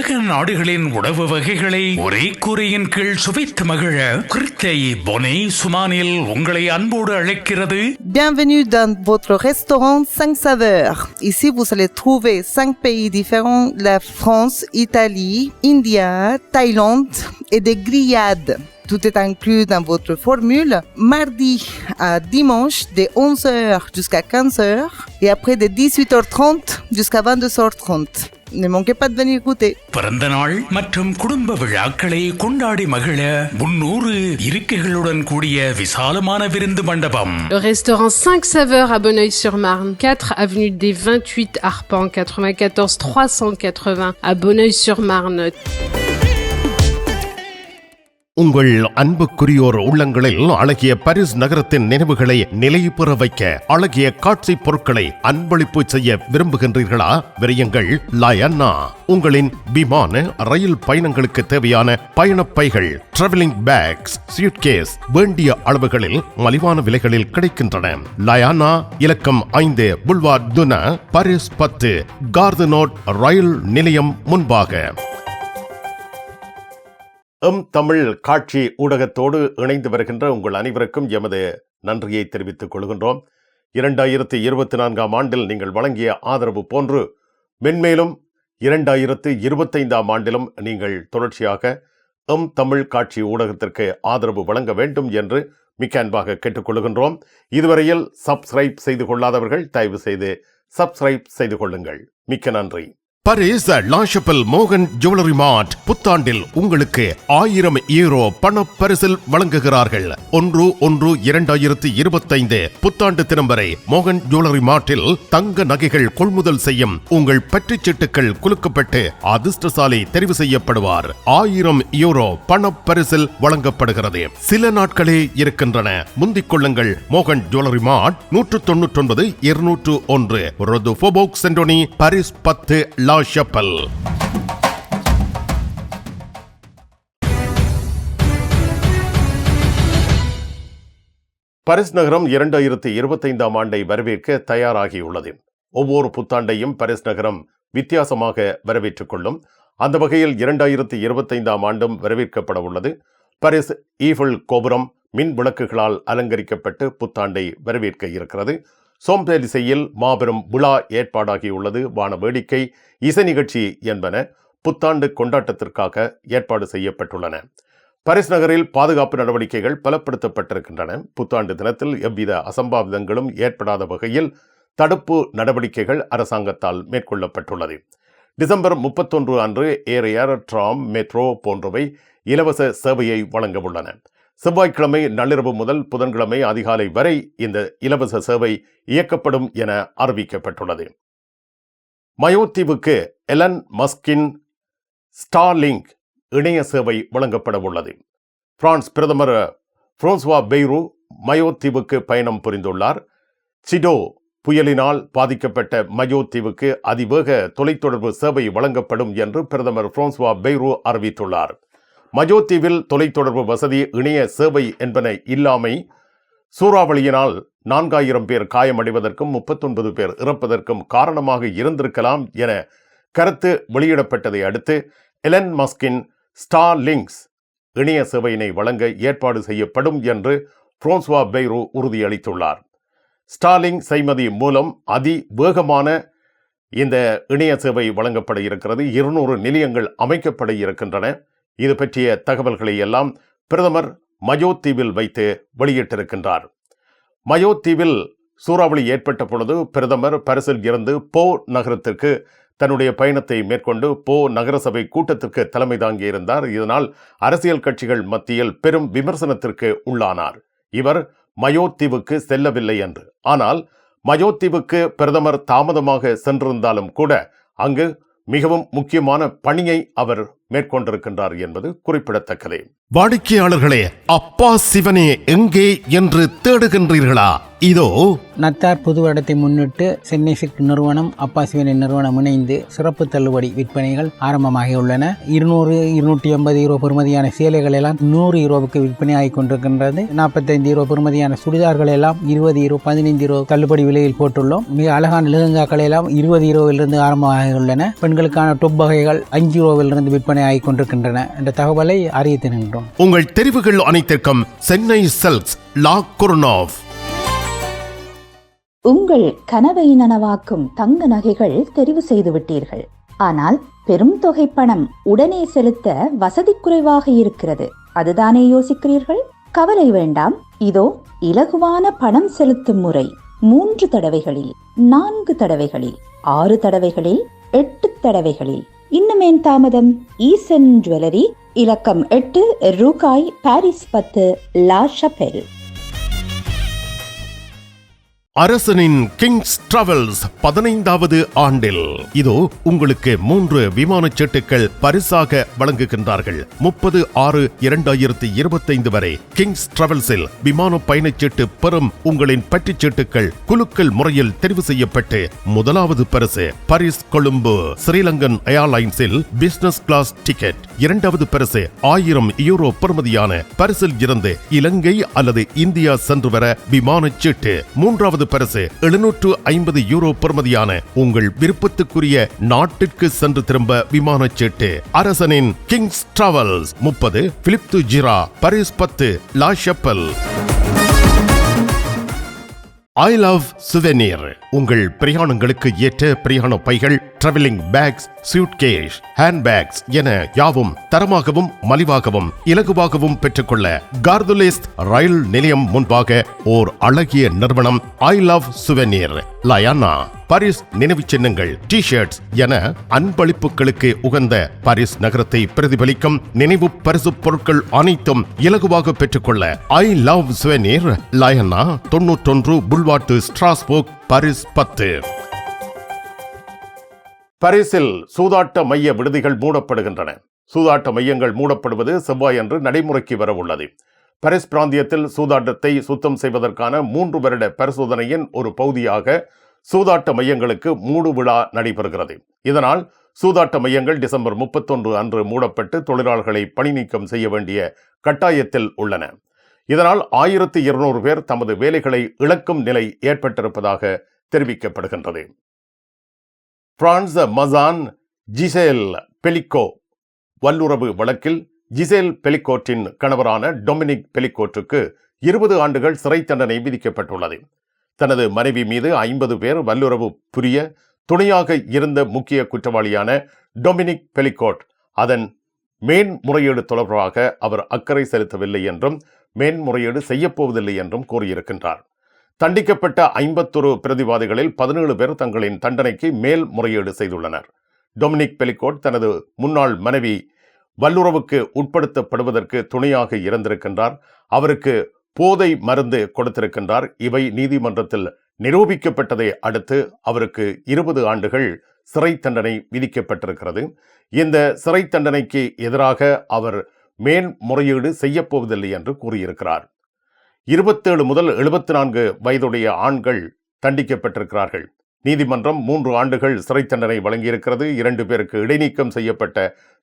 உலக நாடுகளின் உணவு வகைகளை ஒரே கூரையின் கீழ் சுவைத்து மகிழ கிருத்தை பொனே சுமானில் உங்களை அன்போடு அழைக்கிறது. Bienvenue dans votre restaurant 5 saveurs. Ici, vous allez trouver 5 pays différents, la France, Italie, India, Thaïlande et des grillades. Tout est inclus dans votre formule. Mardi à dimanche, de 11h jusqu'à 15h et après de 18h30 jusqu'à 22h30. Ne manquez pas de venir goûter. பிறந்த நாள் மற்றும் குடும்ப விழாக்களை கொண்டாடி மகிழ 300 இருக்கைகளுடன் கூடிய விசாலமான விருந்து மண்டபம். Le restaurant 5 saveurs à Bonneuil-sur-Marne, 4 avenue des 28 Arpents, 94 380 à Bonneuil-sur-Marne. உங்கள் அன்புக்குரியோர் உள்ளங்களில் அழகிய பாரிஸ் நகரத்தின் நினைவுகளை நிலைபெற வைக்க அழகிய காட்சி பொருட்களை அன்பளிப்பு செய்ய விரும்புகின்றீர்களா? விரையுங்கள் லயன்னா. உங்களின் விமான ரயில் பயணங்களுக்கு தேவையான பயணப்பைகள், டிராவலிங் பேக்ஸ், சூட்கேஸ் வேண்டிய அளவுகளில் மலிவான விலைகளில் கிடைக்கின்றன. லயானா இலக்கம் 5 புல்வார்ட் துனா, பாரிஸ் 10, கார்தனோட் ரயில் நிலையம் முன்பாக. தமிழ் காட்சி ஊடகத்தோடு இணைந்து வருகின்ற உங்கள் அனைவருக்கும் எமது நன்றியை தெரிவித்துக் கொள்கின்றோம். 2024 ஆண்டில் நீங்கள் வழங்கிய ஆதரவு போன்று மென்மேலும் 2025 ஆண்டிலும் நீங்கள் தொடர்ச்சியாக தமிழ் காட்சி ஊடகத்திற்கு ஆதரவு வழங்க வேண்டும் என்று மிக்க அன்பாக கேட்டுக்கொள்கின்றோம். இதுவரையில் சப்ஸ்கிரைப் செய்து கொள்ளாதவர்கள் தயவு செய்து சப்ஸ்கிரைப் செய்து கொள்ளுங்கள். மிக்க நன்றி. பாரிஸ் லா ஷப்பல் மோகன் ஜுவல்லரி மார்ட் புத்தாண்டில் உங்களுக்கு 1000 யூரோ பண பரிசில் வழங்குகிறார்கள். 1/1/2025 புத்தாண்டு தினம் வரை மோகன் ஜுவல்லரி மார்ட்டில் தங்க நகைகள் கொள்முதல் செய்யும் உங்கள் பற்றுச்சீட்டுகள் குலுக்கப்பட்டு அதிர்ஷ்டசாலி தெரிவு செய்யப்படுவார். 1000 யூரோ பண பரிசில் வழங்கப்படுகிறது. சில நாட்களே இருக்கின்றன. முந்திக் கொள்ளுங்கள். மோகன் ஜுவல்லரி மார்ட் 199 201 ரோது ஃபோபோக் சென்டோனி, பாரிஸ் 10 லா ஷப்பல். பாரிஸ் நகரம் 2025 ஆண்டை வரவேற்க தயாராகியுள்ளது. ஒவ்வொரு புத்தாண்டையும் பாரிஸ் நகரம் வித்தியாசமாக வரவேற்றுக் கொள்ளும். அந்த வகையில் 2025 ஆண்டும் வரவேற்கப்பட உள்ளது. பாரிஸ் ஈஃபிள் கோபுரம் மின் விளக்குகளால் அலங்கரிக்கப்பட்டு புத்தாண்டை வரவேற்க இருக்கிறது. சோம்பேலிசையில் மாபெரும் விழா ஏற்பாடாகியுள்ளது. வான வேடிக்கை, இசை நிகழ்ச்சி என்பன புத்தாண்டு கொண்டாட்டத்திற்காக ஏற்பாடு செய்யப்பட்டுள்ளன. பாரிஸ் நகரில் பாதுகாப்பு நடவடிக்கைகள் பலப்படுத்தப்பட்டிருக்கின்றன. புத்தாண்டு தினத்தில் எவ்வித அசம்பாவிதங்களும் ஏற்படாத வகையில் தடுப்பு நடவடிக்கைகள் அரசாங்கத்தால் மேற்கொள்ளப்பட்டுள்ளது. டிசம்பர் 31 அன்று ஏர், ட்ராம், மெட்ரோ போன்றவை இலவச சேவையை வழங்க உள்ளன. செவ்வாய்க்கிழமை நள்ளிரவு முதல் புதன்கிழமை அதிகாலை வரை இந்த இலவச சேவை இயக்கப்படும் என அறிவிக்கப்பட்டுள்ளது. மயோத்தீவுக்கு எலன் மஸ்கின் ஸ்டார்லிங்க் இணைய சேவை வழங்கப்பட உள்ளது. பிரான்ஸ் பிரதமர் பிரான்சுவா பெய்ரு மயோத்தீவுக்கு பயணம் புரிந்துள்ளார். சிடோ புயலினால் பாதிக்கப்பட்ட மயோத்தீவுக்கு அதிவேக தொலைத்தொடர்பு சேவை வழங்கப்படும் என்று பிரதமர் பிரான்சுவா பெய்ரு அறிவித்துள்ளார். மயோத்தீவில் தொலைத்தொடர்பு வசதி, இணைய சேவை என்பன இல்லாமை சூறாவளியினால் 4000 பேர் காயமடைவதற்கும் 39 பேர் இறப்பதற்கும் காரணமாக இருந்திருக்கலாம் என கருத்து வெளியிடப்பட்டதை அடுத்து எலன் மஸ்கின் ஸ்டார்லிங்க்ஸ் இணைய சேவையினை வழங்க ஏற்பாடு செய்யப்படும் என்று பிரான்சுவா பெய்ரு உறுதியளித்துள்ளார். ஸ்டார்லிங்க் செய்மதி மூலம் அதிவேகமான இந்த இணைய சேவை வழங்கப்பட இருக்கிறது. 200 நிலையங்கள் அமைக்கப்பட இருக்கின்றன. இது பற்றிய தகவல்களை எல்லாம் பிரதமர் மயோத்தீவில் வைத்து வெளியிட்டிருக்கின்றார். மயோத்தீவில் சூறாவளி ஏற்பட்ட பொழுது பிரதமர் பாரிஸில் இருந்து போ நகரத்திற்கு தன்னுடைய பயணத்தை மேற்கொண்டு போ நகரசபை கூட்டத்திற்கு தலைமை தாங்கியிருந்தார். இதனால் அரசியல் கட்சிகள் மத்தியில் பெரும் விமர்சனத்திற்கு உள்ளானார். இவர் மயோத்தீவுக்கு செல்லவில்லை என்று. ஆனால் மயோத்தீவுக்கு பிரதமர் தாமதமாக சென்றிருந்தாலும் கூட அங்கு மிகவும் முக்கியமான பணியை அவர் மேற்கொண்டிருக்கின்றார் என்பது குறிப்பிடத்தக்கது. வாடிக்கையாளர்களே, அப்பா சிவனே எங்கே என்று தேடுகின்றீர்களா? இதோ நத்தார் புது வருடத்தை முன்னிட்டு சென்னை சில்க் நிறுவனம் அப்பா சிவனை நிறுவனம் இணைந்து சிறப்பு தள்ளுபடி விற்பனைகள் ஆரம்பமாகியுள்ளன. 200-250 யூரோ பெறுமதியான சேலைகள் எல்லாம் 100 யூரோவுக்கு விற்பனை ஆகிக் கொண்டிருக்கின்றது. 45 யூரோ பெறுமதியான சுடிதார்கள் எல்லாம் 20 யூரோ 15 யூரோ தள்ளுபடி விலையில் போட்டுள்ளோம். மிக அழகான லெஹங்காக்கள் எல்லாம் 20 யூரோவிலிருந்து ஆரம்பமாகியுள்ளன. பெண்களுக்கான டொப் வகைகள் 5 யூரோவிலிருந்து விற்பனை ஆகிக் கொண்டிருக்கின்றன என்ற தகவலை அறிவித்திருக்கின்றோம். உங்கள் தெரிவுகள் அனைத்திற்கும் சென்னை சில்க்ஸ் லா குர்னாவ். உங்கள் கனவை நனவாக்கும் தங்க நகைகள் தெரிவு செய்து விட்டீர்கள். ஆனால் பெரும் தொகை பணம் உடனே செலுத்த வசதி குறைவாக இருக்கிறது. அதுதானே யோசிக்கிறீர்கள்? கவலை வேண்டாம். இதோ இலகுவான பணம் செலுத்தும் முறை. 3 தடவைகளில், 4 தடவைகளில், 6 தடவைகளில், 8 தடவைகளில். இன்னுமேன் தாமதம்? ஈசன் ஜுவல்லரி, இலக்கம் 8, ரூகாய், பாரிஸ் 10, லா ஷபெல். அரசனின் கிங்ஸ் டிராவல்ஸ் 15வது ஆண்டில் இதோ உங்களுக்கு 3 விமானச் சீட்டுகள் பரிசாக வழங்குகின்றார்கள். 30/6/2025 வரை கிங்ஸ் டிராவல்ஸில் விமான பயணச்சீட்டு பெறும் உங்களின் பற்றுச் சீட்டுகள் குலுக்கல் முறையில் தெரிவு செய்யப்பட்டு முதலாவது பரிசு பாரிஸ் கொழும்பு ஸ்ரீலங்கன் ஏர்லைன்ஸில் பிசினஸ் கிளாஸ் டிக்கெட். இரண்டாவது பரிசு 1000 யூரோ பெறுமதியான பரிசில் இருந்து இலங்கை அல்லது இந்தியா சென்று வர விமானச் சீட்டு. மூன்றாவது பரிசு 750 யூரோ பெறுமதியான உங்கள் விருப்பத்துக்குரிய நாட்டிற்கு சென்று திரும்ப விமானச் சீட்டு. அரசனின் Kings travels 30 Philippe de Girard, Paris 10, La Chapelle. I love souvenir. உங்கள் பிரயாணங்களுக்கு ஏற்ற பிரயாண பைகள், டிராவலிங் பேக்ஸ், சூட்கேஸ், ஹேண்ட்பேக்ஸ் என யாவும் தரமாகவும் மலிவாகவும் இலகுவாகவும் பெற்றுக்கொள்ள கார்துலேஸ் ரயில் நிலையம் முன்பாக ஓர் அழகிய நிறுவனம் ஐ லவ் சுவெனீர். லயானா பாரிஸ் நினைவு சின்னங்கள், டி-ஷர்ட்ஸ் என அன்பளிப்புகளுக்கு உகந்த பாரிஸ் நகரத்தை பிரதிபலிக்கும் நினைவு பரிசு பொருட்கள் அனைத்தும் இலகுவாக பெற்றுக்கொள்ள ஐ லவ் சுவெனீர், லயானா 91 புல்வார்ட் ஸ்ட்ராஸ்போர்க், பாரிஸ் 10. பாரிஸில் சூதாட்ட மைய விடுதிகள் மூடப்படுகின்றன. சூதாட்ட மையங்கள் மூடப்படுவது செவ்வாயன்று நடைமுறைக்கு வர உள்ளது. பாரிஸ் பிராந்தியத்தில் சூதாட்டத்தை சுத்தம் செய்வதற்கான 3 வருட பரிசோதனையின் ஒரு பகுதியாக சூதாட்ட மையங்களுக்கு மூடு விழா நடைபெறுகிறது. இதனால் சூதாட்ட மையங்கள் டிசம்பர் 31 அன்று மூடப்பட்டு தொழிலாளர்களை பணி நீக்கம் செய்ய வேண்டிய கட்டாயத்தில் உள்ளன. இதனால் 1200 பேர் தமது வேலைகளை இழக்கும் நிலை ஏற்பட்டிருப்பதாக தெரிவிக்கப்படுகின்றது. பிரான்ஸ் மசான் ஜிசேல் பெலிகோ வல்லுறவு வழக்கில் ஜிசேல் பெலிகோட்டின் கணவரான டொமினிக் பெலிகோட்டுக்கு 20 ஆண்டுகள் சிறை தண்டனை விதிக்கப்பட்டுள்ளது. தனது மனைவி மீது 50 பேர் வல்லுறவு புரிய துணையாக இருந்த முக்கிய குற்றவாளியான டொமினிக் பெலிகோட் அதன் மேன்முறையீடு தொடர்பாக அவர் அக்கறை செலுத்தவில்லை என்றும் மேன்முறையீடு செய்யப்போவதில்லை என்றும் கூறியிருக்கின்றார். தண்டிக்கப்பட்ட 51 பிரதிவாதிகளில் 17 பேர் தங்களின் தண்டனைக்கு மேல்முறையீடு செய்துள்ளனர். டொமினிக் பெலிகோட் தனது முன்னாள் மனைவி வல்லுறவுக்கு உட்படுத்தப்படுவதற்கு துணையாக இருந்திருக்கின்றார். அவருக்கு போதை மருந்து கொடுத்திருக்கின்றார். இவை நீதிமன்றத்தில் நிரூபிக்கப்பட்டதை அடுத்து அவருக்கு 20 ஆண்டுகள் சிறை தண்டனை விதிக்கப்பட்டிருக்கிறது. இந்த சிறை தண்டனைக்கு எதிராக அவர் மேன்முறையீடு செய்யப்போவதில்லை என்று கூறியிருக்கிறார். 27 முதல் 74 வயதுடைய ஆண்கள் தண்டிக்கப்பட்டிருக்கிறார்கள். நீதிமன்றம் 3 ஆண்டுகள் சிறை தண்டனை வழங்கியிருக்கிறது. 2 பேருக்கு இடைநீக்கம் செய்யப்பட்ட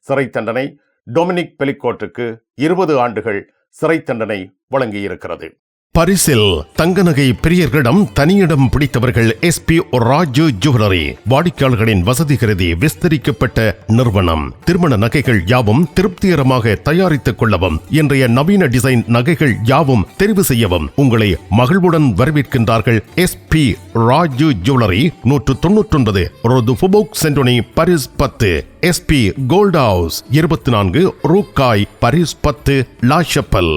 சிறை தண்டனை. டொமினிக் பெலிகோட்டுக்கு 20 ஆண்டுகள் சிறை தண்டனை வழங்கியிருக்கிறது. பரிசில் தங்க நகை பிரியர்களிடம் தனியிடம் பிடித்தவர்கள் SP ராஜு ஜுவல்லரி. வாடிக்கையாளர்களின் வசதி கருதி விஸ்தரிக்கப்பட்ட நிறுவனம். திருமண நகைகள் யாவும் திருப்திகரமாக தயாரித்துக் கொள்ளவும், இன்றைய நவீன டிசைன் நகைகள் யாவும் தெரிவு செய்யவும் உங்களை மகிழ்வுடன் வரவேற்கின்றார்கள். SP Raju jewellery, 199 rue du Faubourg Saint Denis, Paris 10. SP gold house 24 rue Cail, Paris 10, La Chapelle.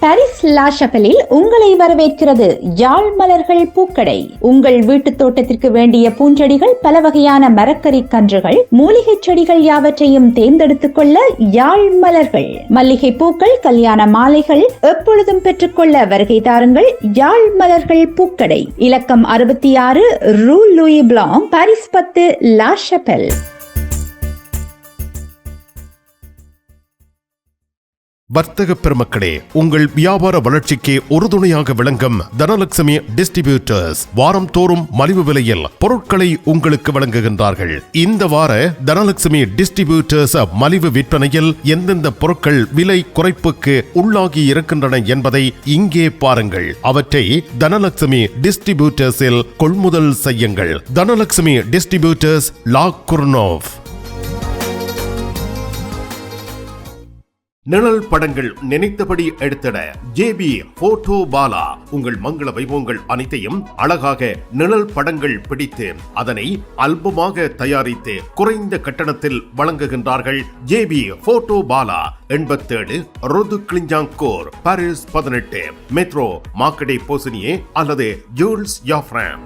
Paris La ஷபெலில் உங்களை வரவேற்கிறது யாழ் மலர்கள் பூக்கடை. உங்கள் வீட்டு தோட்டத்திற்கு வேண்டிய பூஞ்செடிகள், பல வகையான மரக்கறி கன்றுகள், மூலிகை செடிகள் யாவற்றையும் தேர்ந்தெடுத்துக் கொள்ள யாழ் மலர்கள். மல்லிகை பூக்கள், கல்யாண மாலைகள் எப்பொழுதும் பெற்றுக்கொள்ள வருகை தாருங்கள். யாழ் மலர்கள் பூக்கடை, இலக்கம் 66 Rue Louis Blanc, Paris 10, La Chapelle. வர்த்தக பெருமக்களே, உங்கள் வியாபார வளர்ச்சிக்கு உறுதுணையாக விளங்கும் தனலட்சுமி டிஸ்ட்ரிபியூட்டர்ஸ் வாரம் தோறும் மலிவு விலையில் பொருட்களை உங்களுக்கு வழங்குகின்றார்கள். இந்த வார தனலட்சுமி டிஸ்ட்ரிபியூட்டர்ஸ் மலிவு விற்பனையில் எந்தெந்த பொருட்கள் விலை குறைப்புக்கு உள்ளாகி இருக்கின்றன என்பதை இங்கே பாருங்கள். அவற்றை தனலட்சுமி டிஸ்ட்ரிபியூட்டர்ஸில் கொள்முதல் செய்யுங்கள். தனலட்சுமி டிஸ்ட்ரிபியூட்டர்ஸ், லா குர்னோவ். நிழல் படங்கள் நினைத்தபடி எடுத்திட ஜேபி போட்டோ பாலா உங்கள் மங்கள வைபவங்கள் அனைத்தையும் அழகாக நிழல் படங்கள் பிடித்து அதனை ஆல்பமாக தயாரித்து குறைந்த கட்டணத்தில் வழங்குகின்றார்கள். JP photo Bala 87 rue du Clignancourt, Paris 18, metro Marcadet Poissonniers அல்லது ஜூல்ஸ் யாஃப்ரான்.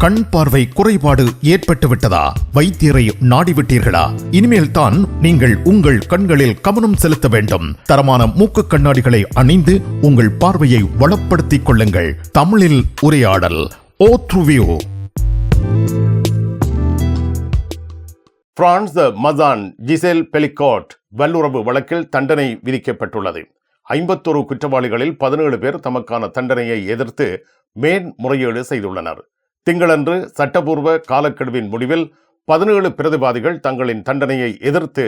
கண் பார்வை குறைபாடு ஏற்பட்டு விட்டதா? வைத்தியரை நாடிவிட்டீர்களா? இனிமேல் தான் நீங்கள் உங்கள் கண்களில் கவனம் செலுத்த வேண்டும். தரமான மூக்கு கண்ணாடிகளை அணிந்து உங்கள் பார்வையை வளப்படுத்திக் கொள்ளுங்கள். தமிழில் உரையாடல் ஓத்ருவியூ. பிரான்ஸ் மசான் ஜிசேல் பெலிகாட் வல்லுறவு வழக்கில் தண்டனை விதிக்கப்பட்டுள்ளது. 51 குற்றவாளிகளில் 17 பேர் தமக்கான தண்டனையை எதிர்த்து மேன்முறையீடு செய்துள்ளனர். திங்களன்று சட்டபூர்வ காலக்கெடுவின் முடிவில் 17 பிரதிவாதிகள் தங்களின் தண்டனையை எதிர்த்து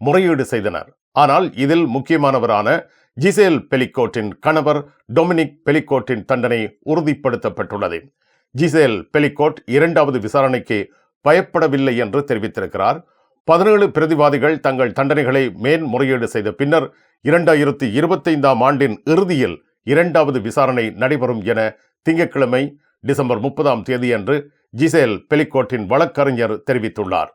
முறையீடு செய்தனர். ஆனால் இதில் முக்கியமானவரான ஜிசேல் பெலிகோட்டின் கணவர் டொமினிக் பெலிகோட்டின் தண்டனை உறுதிப்படுத்தப்பட்டுள்ளது. ஜிசேல் பெலிகோட் 2வது விசாரணைக்கு பயப்படவில்லை என்று தெரிவித்திருக்கிறார். 17 பிரதிவாதிகள் தங்கள் தண்டனைகளை மேன்முறையீடு செய்த பின்னர் 2025ஆம் ஆண்டின் இறுதியில் 2வது விசாரணை நடைபெறும் என திங்கட்கிழமை டிசம்பர் 30ஆம் தேதியன்று ஜிசேல் பெலிகோட்டின் வழக்கறிஞர் தெரிவித்துள்ளார்.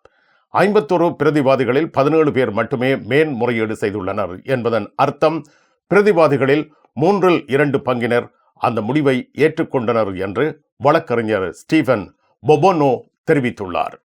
51 பிரதிவாதிகளில் 17 பேர் மட்டுமே மேன்முறையீடு செய்துள்ளனர் என்பதன் அர்த்தம் பிரதிவாதிகளில் 2/3 பங்கினர் அந்த முடிவை ஏற்றுக்கொண்டனர் என்று வழக்கறிஞர் ஸ்டீஃபன் பொபோனோ தெரிவித்துள்ளார்.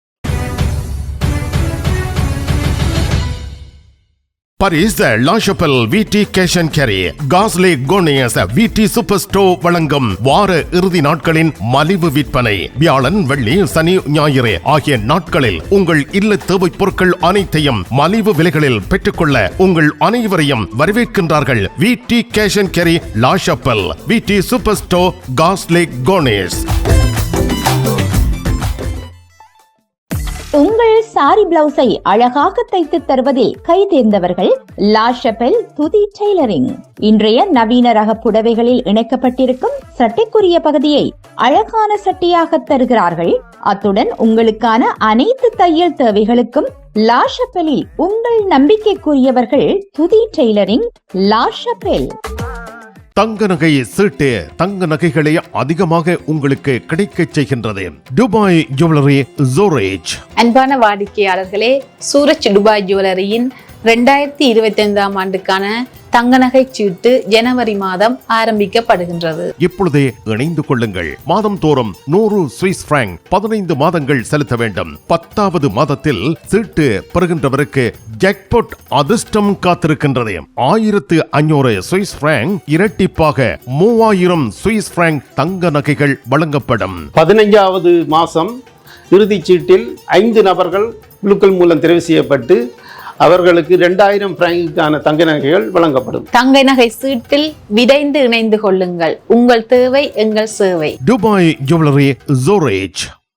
பாரிஸ் லா ஷாப்பெல் விடி கேஷ் அண்ட் கேரி காஸ்லே கோனியஸ் விடி சூப்பர் ஸ்டோர் வழங்கும் வார இறுதி நாட்களின் மலிவு விற்பனை. வியாழன், வெள்ளி, சனி, ஞாயிறு ஆகிய நாட்களில் உங்கள் இல்ல தேவை பொருட்கள் அனைத்தையும் மலிவு விலைகளில் பெற்றுக்கொள்ள உங்கள் அனைவரையும் வரவேற்கின்றார்கள். விடி கேஷ் அண்ட் கேரி, லா ஷாப்பெல், விடி சூப்பர் ஸ்டோர், காஸ்லே கோனியஸ். உங்கள் சாரி பிளவுஸை அழகாக தைத்து தருவதில் கை தேர்ந்தவர்கள் லா ஷாப்பெல் துதி டெய்லரிங். இன்றைய நவீன ரக புடவைகளில் இணைக்கப்பட்டிருக்கும் சட்டைக்குரிய பகுதியை அழகான சட்டையாக தருகிறார்கள். அத்துடன் உங்களுக்கான அனைத்து தையல் தேவைகளுக்கும் லா ஷாப்பெலில் உங்கள் நம்பிக்கைக்குரியவர்கள் துதி டெய்லரிங், லா ஷாப்பெல். தங்க நகை சீட்டு தங்க நகைகளை அதிகமாக உங்களுக்கு கிடைக்கச் செய்கின்றது. Dubai jewellery Zurich. அன்பான வாடிக்கையாளர்களே, சூரஜ் துபாய் ஜுவல்லரியின் 2025ஆம் ஆண்டுக்கான தங்க நகை சீட்டு ஜனவரி மாதம் ஆரம்பிக்கப்படுகின்றது. இப்பொழுதே இணைந்து கொள்ளுங்கள். மாதம் தோறும் 100 சுவிஸ் பிராங்க் 15 மாதங்கள் செலுத்த வேண்டும். 10வது மாதத்தில் சீட்டு பெறுகின்றவருக்கு ஜாக்பாட் அதிர்ஷ்டம் காத்திருக்கின்றது. 1500 சுவிஸ் பிராங்க் இரட்டிப்பாக 3000 சுவிஸ் பிராங்க் தங்க நகைகள் வழங்கப்படும். 15வது மாதம் இறுதிச் சீட்டில் 5 நபர்கள் குழுக்கள் மூலம் தெரிவு செய்யப்பட்டு அவர்களுக்கு 2000 பிராங்குக்கான தங்க நகைகள் வழங்கப்படும். தங்க நகை சீட்டில் விரைந்து இணைந்து கொள்ளுங்கள். உங்கள் தேவை எங்கள் சேவை. Dubai jewellery Zurich.